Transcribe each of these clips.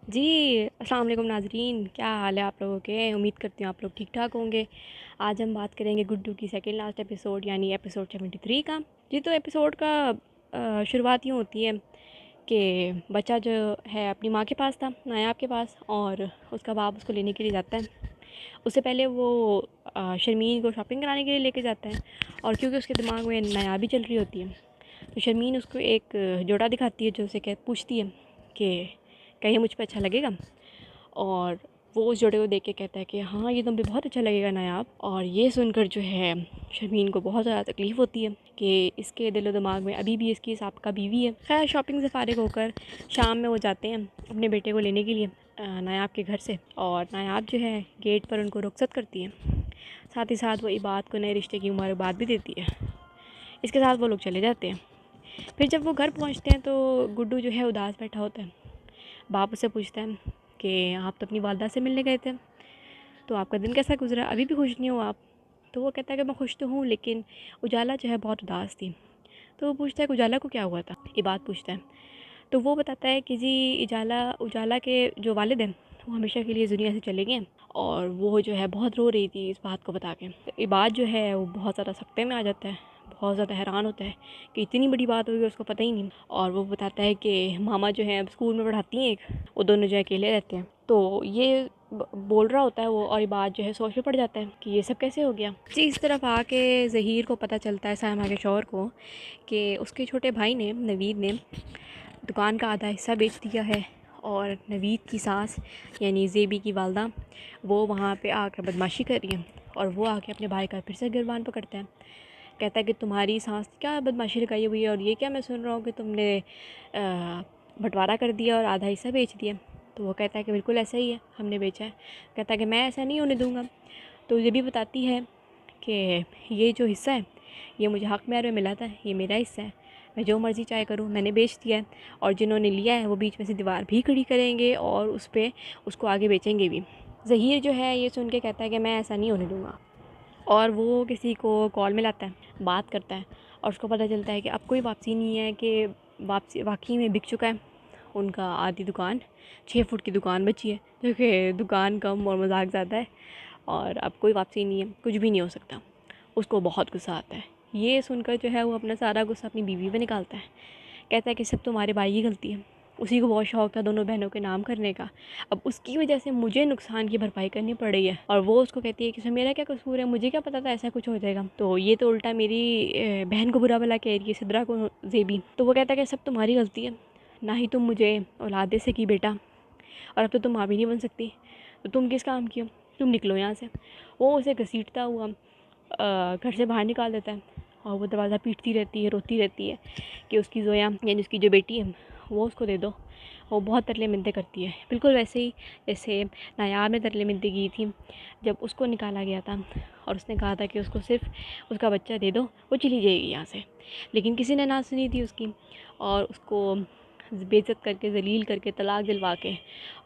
जी, अस्सलाम वालेकुम नाज़रीन, क्या हाल है आप लोगों के? उम्मीद करती हूँ आप लोग ठीक-ठाक होंगे। आज हम बात करेंगे गुड्डू की सेकंड लास्ट एपिसोड यानी एपिसोड 73 का। जी, तो एपिसोड का शुरुआत यूँ होती है कि बच्चा जो है अपनी माँ के पास था, नायाब के पास, और उसका बाप उसको लेने के लिए जाता है। उससे पहले वो शर्मीन को शॉपिंग कराने के लिए लेके जाता है, और क्योंकि उसके दिमाग में नायाबी चल रही होती है, तो शर्मीन उसको एक जोड़ा दिखाती है जो उसे पूछती है कि क्या ये मुझ पे अच्छा लगेगा। और वो उस जोड़े को देख के कहता है कि हाँ, ये तुम पे बहुत अच्छा लगेगा नायाब। और ये सुनकर जो है शर्मीन को बहुत ज़्यादा तकलीफ़ होती है कि इसके दिलो दिमाग में अभी भी इसकी साबिका बीवी है। खैर, शॉपिंग से फ़ारिग होकर शाम में वो जाते हैं अपने बेटे को लेने के लिए नायाब के घर से, और नायाब जो है गेट पर उनको रुखसत करती है। साथ ही साथ वो इबाद को नए रिश्ते की मुबारकबाद भी देती है। इसके साथ वो लोग चले जाते हैं। फिर जब वो घर पहुंचते हैं तो गुड्डू जो है उदास बैठा होता है। बाप उससे पूछता है कि आप तो अपनी वालदा से मिलने गए थे, तो आपका दिन कैसा गुजरा, अभी भी खुश नहीं हो आप? तो वो कहता है कि मैं खुश तो हूँ, लेकिन उजाला जो है बहुत उदास थी। तो वो पूछता है कि उजाला को क्या हुआ था, ये बात पूछता है। तो वो बताता है कि जी, उजाला उजाला के जो वालिद हैं वो हमेशा के लिए इस दुनिया से चले गए, और वो जो है बहुत रो रही थी इस बात को बता के। तो ये बात जो है वो बहुत ज़्यादा सख्ते में आ जाता है, बहुत ज़्यादा हैरान होता है कि इतनी बड़ी बात होगी उसको पता ही नहीं। और वो बताता है कि मामा जो है अब स्कूल में पढ़ाती हैं एक, वो दोनों जो है अकेले रहते हैं। तो ये बोल रहा होता है वो, और ये बात जो है सोच में पड़ जाता है कि ये सब कैसे हो गया। जी, इस तरफ आके ज़हीर को पता चलता है, सायमा के शौहर को, कि उसके छोटे भाई ने, नवीद ने, दुकान का आधा हिस्सा बेच दिया है, और नवीद की सास यानी ज़ेबी की वालदा वो वहाँ पे आकर बदमाशी कर रही है। और वो आके अपने भाई का फिर से गिरबान पकड़ता है, कहता है कि तुम्हारी सास क्या बदमाशी लगाई हुई है, और ये क्या मैं सुन रहा हूँ कि तुमने बंटवारा कर दिया और आधा हिस्सा बेच दिया। तो वो कहता है कि बिल्कुल ऐसा ही है, हमने बेचा है। कहता है कि मैं ऐसा नहीं होने दूँगा। तो ये भी बताती है कि ये जो हिस्सा है ये मुझे हक़ में मिला था, ये मेरा हिस्सा है, मैं जो मर्ज़ी चाहे करूँ, मैंने बेच दिया है। और जिन्होंने लिया है वो बीच में से दीवार भी खड़ी करेंगे और उस पे उसको आगे बेचेंगे भी। ज़हीर जो है ये सुन के कहता है कि मैं ऐसा नहीं होने दूँगा। और वो किसी को कॉल मिलाता है, बात करता है, और उसको पता चलता है कि अब कोई वापसी नहीं है, कि वापसी वाक़ई में बिक चुका है उनका आधी दुकान। 6 फुट की दुकान बची है, जो कि दुकान कम और मज़ाक ज़्यादा है, और अब कोई वापसी नहीं है, कुछ भी नहीं हो सकता। उसको बहुत गुस्सा आता है। ये सुनकर जो है वो अपना सारा गुस्सा अपनी बीवी पे निकालता है। कहता है कि सब तुम्हारे भाई की गलती है, उसी को बहुत शौक था दोनों बहनों के नाम करने का, अब उसकी वजह से मुझे नुकसान की भरपाई करनी पड़ रही है। और वो उसको कहती है कि इसमें मेरा क्या कसूर है, मुझे क्या पता था ऐसा कुछ हो जाएगा। तो ये तो उल्टा मेरी बहन को बुरा भला कह रही है, सिद्रा को, ज़ेबी। तो वो कहता है कि सब तुम्हारी गलती है, ना ही तुम मुझे औलाद दे सकी बेटा, और अब तो तुम माँ भी नहीं बन सकती, तो तुम किस काम की हो, तुम निकलो यहाँ से। वो उसे घसीटता हुआ घर से बाहर निकाल देता है, और वो दरवाज़ा पीटती रहती है, रोती रहती है कि उसकी ज़ोया यानी उसकी जो बेटी है वो उसको दे दो। वो बहुत तरले मिन्नतें करती है, बिल्कुल वैसे ही जैसे नायाब ने तरले मिन्नतें की थी जब उसको निकाला गया था, और उसने कहा था कि उसको सिर्फ उसका बच्चा दे दो, वो चली जाएगी यहाँ से। लेकिन किसी ने ना सुनी थी उसकी, और उसको बेइज्जत करके, ज़लील करके, तलाक दिलवा के,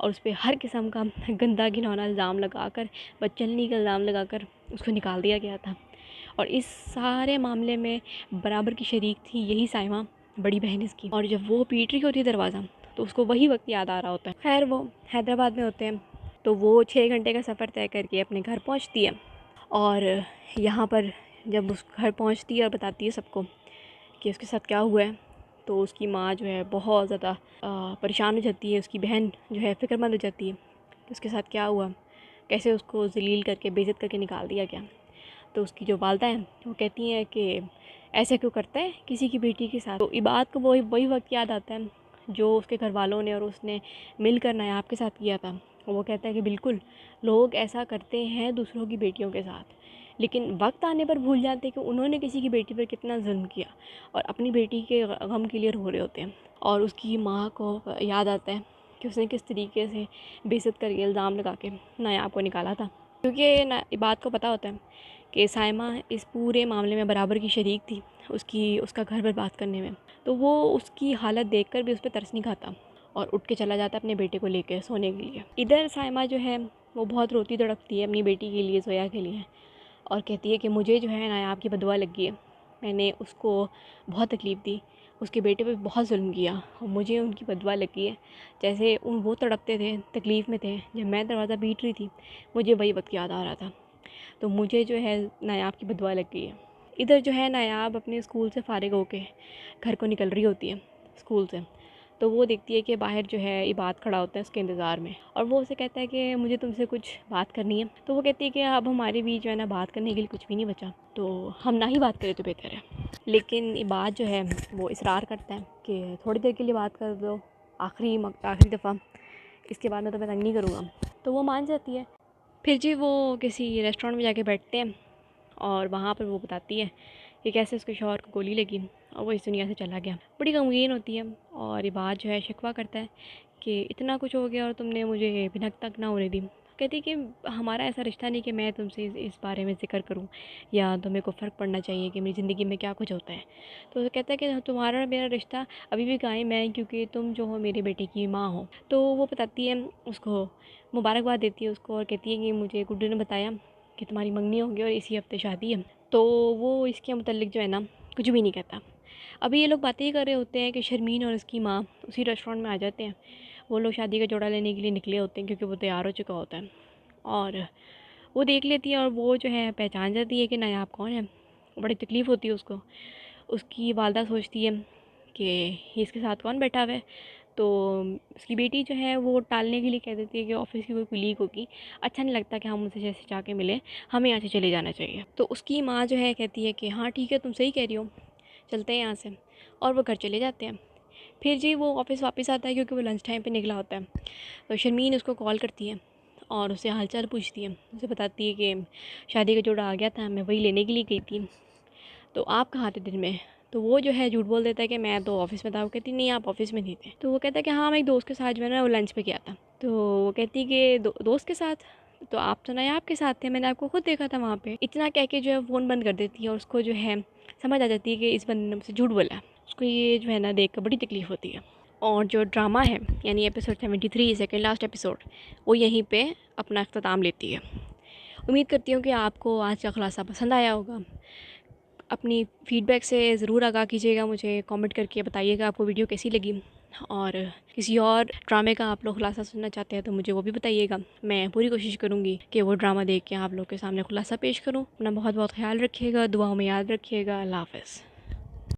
और उस पर हर किस्म का गंदा घिनौना इल्ज़ाम लगाकर, बदचलनी का इल्ज़ाम लगाकर उसको निकाल दिया गया था। और इस सारे मामले में बराबर की शरीक थी यही साइमा, बड़ी बहन इसकी। और जब वो पीट रही होती है दरवाज़ा, तो उसको वही वक्त याद आ रहा होता है। खैर, वो हैदराबाद में होते हैं, तो वो 6 घंटे का सफ़र तय करके अपने घर पहुंचती है। और यहाँ पर जब उस घर पहुंचती है और बताती है सबको कि उसके साथ क्या हुआ है, तो उसकी माँ जो है बहुत ज़्यादा परेशान हो जाती है। उसकी बहन जो है फ़िक्रमंद हो जाती है कि उसके साथ क्या हुआ, कैसे उसको ज़लील करके, बेइज्जत करके निकाल दिया गया। तो उसकी जो वालदा हैं वो कहती हैं कि ऐसा क्यों करता है किसी की बेटी के साथ। तो इबाद को वही वही वक्त याद आता है जो उसके घर वालों ने और उसने मिलकर नायाब के साथ किया था। और वो कहता है कि बिल्कुल, लोग ऐसा करते हैं दूसरों की बेटियों के साथ, लेकिन वक्त आने पर भूल जाते हैं कि उन्होंने किसी की बेटी पर कितना जुल्म किया, और अपनी बेटी के गम के लिए रो रहे होते हैं। और उसकी माँ को याद आता है कि उसने किस तरीके से बेइज्जत करके, इल्ज़ाम लगा के नायाब को निकाला था। क्योंकि ना इबाद को पता होता है कि साइमा इस पूरे मामले में बराबर की शरीक थी, उसका घर बर्बाद करने में। तो वो उसकी हालत देखकर भी उस पर तरस नहीं खाता, और उठ के चला जाता अपने बेटे को लेकर सोने के लिए। इधर साइमा जो है वो बहुत रोती तड़पती है अपनी बेटी के लिए, ज़ोया के लिए, और कहती है कि मुझे जो है नायाब की बदुआ लग गई है, मैंने उसको बहुत तकलीफ़ दी, उसके बेटे पे बहुत जुल्म किया और मुझे उनकी बदवा लगी है। जैसे वो तड़पते थे, तकलीफ़ में थे, जब मैं दरवाज़ा पीट रही थी मुझे वही वक्त याद आ रहा था। तो मुझे जो है नायाब की बदवा लग गई है। इधर जो है नायाब अपने स्कूल से फ़ारिग होके घर को निकल रही होती है स्कूल से, तो वो देखती है कि बाहर जो है इबाद खड़ा होता है उसके इंतज़ार में, और वो उसे कहता है कि मुझे तुमसे कुछ बात करनी है। तो वो कहती है कि अब हमारे बीच जो है ना बात करने के लिए कुछ भी नहीं बचा, तो हम ना ही बात करें तो बेहतर है। लेकिन इबाद जो है वो इसरार करता है कि थोड़ी देर के लिए बात कर दो, आखिरी दफ़ा, इसके बाद मैं तुम्हें तंग नहीं करूँगा। तो वो मान जाती है। फिर जी वो किसी रेस्टोरेंट में जाके बैठते हैं और वहाँ पर वो बताती है कि कैसे उसके शौहर को गोली लगी और वो इस दुनिया से चला गया। बड़ी गमगीन होती है और ये बात जो है शिकवा करता है कि इतना कुछ हो गया और तुमने मुझे भिनक तक ना होने दी। कहती कि हमारा ऐसा रिश्ता नहीं कि मैं तुमसे इस बारे में ज़िक्र करूं या तुम्हें को फ़र्क पड़ना चाहिए कि मेरी ज़िंदगी में क्या कुछ होता है। तो वो कहता है कि तुम्हारा और मेरा रिश्ता अभी भी कायम है क्योंकि तुम जो हो मेरे बेटे की माँ हो। तो वो बताती है उसको, मुबारकबाद देती है उसको और कहती है कि मुझे गुड्डू ने बताया कि तुम्हारी मंगनी होगी और इसी हफ्ते शादी है। तो वो इसके मुतल्लिक जो है ना कुछ भी नहीं कहता। अभी ये लोग बातें ही कर रहे होते हैं कि शर्मीन और उसकी माँ उसी रेस्टोरेंट में आ जाते हैं। वो लोग शादी का जोड़ा लेने के लिए निकले होते हैं क्योंकि वो तैयार हो चुका होता है, और वो देख लेती है और वो जो है पहचान जाती है कि नायाब कौन है। बड़ी तकलीफ़ होती है उसको। उसकी वालदा सोचती है कि ये इसके साथ कौन बैठा हुआ है। तो उसकी बेटी जो है वो टालने के लिए कह देती है कि ऑफ़िस की कोई कुलीग होगी, अच्छा नहीं लगता कि हम उनसे जैसे जाके मिलें, हमें यहाँ से चले जाना चाहिए। तो उसकी माँ जो है कहती है कि हाँ ठीक है, तुम सही कह रही हो, चलते हैं यहाँ से, और वो घर चले जाते हैं। फिर जी वो ऑफ़िस वापस आता है क्योंकि वो लंच टाइम पे निकला होता है। तो शर्मीन उसको कॉल करती है और उससे हालचाल पूछती है। उसे बताती है कि शादी का जोड़ा आ गया था, मैं वही लेने के लिए गई थी, तो आप कहाँ थे दिन में। तो वो जो है झूठ बोल देता है कि मैं तो ऑफ़िस में था। वो कहती नहीं, आप ऑफ़िस में नहीं थे। तो वो कहता है कि हाँ मैं एक दोस्त के साथ जो है ना वो लंच पे गया था। तो वो कहती है कि दोस्त के साथ, तो आप तो नायाब के साथ थे, मैंने आपको खुद देखा था वहाँ पे। इतना कह के जो है फ़ोन बंद कर देती है और उसको जो है समझ आ जाती है कि इस बंदे ने मुझसे झूठ बोला है। उसको ये जो है ना देख कर बड़ी तकलीफ़ होती है। और जो ड्रामा है यानी एपिसोड 73 सेकंड लास्ट एपिसोड, वो यहीं पे अपना अख्ताम लेती है। उम्मीद करती हूँ कि आपको आज का खुलासा पसंद आया होगा। अपनी फ़ीडबैक से ज़रूर आगाह कीजिएगा, मुझे कमेंट करके बताइएगा आपको वीडियो कैसी लगी, और किसी और ड्रामे का आप लोग खुलासा सुनना चाहते हैं तो मुझे वो भी बताइएगा। मैं पूरी कोशिश करूँगी कि वो ड्रामा देख के आप लोग के सामने खुलासा पेश करूँ। अपना बहुत बहुत ख्याल रखिएगा, दुआओं में याद रखिएगा। अल्लाह हाफ़िज़।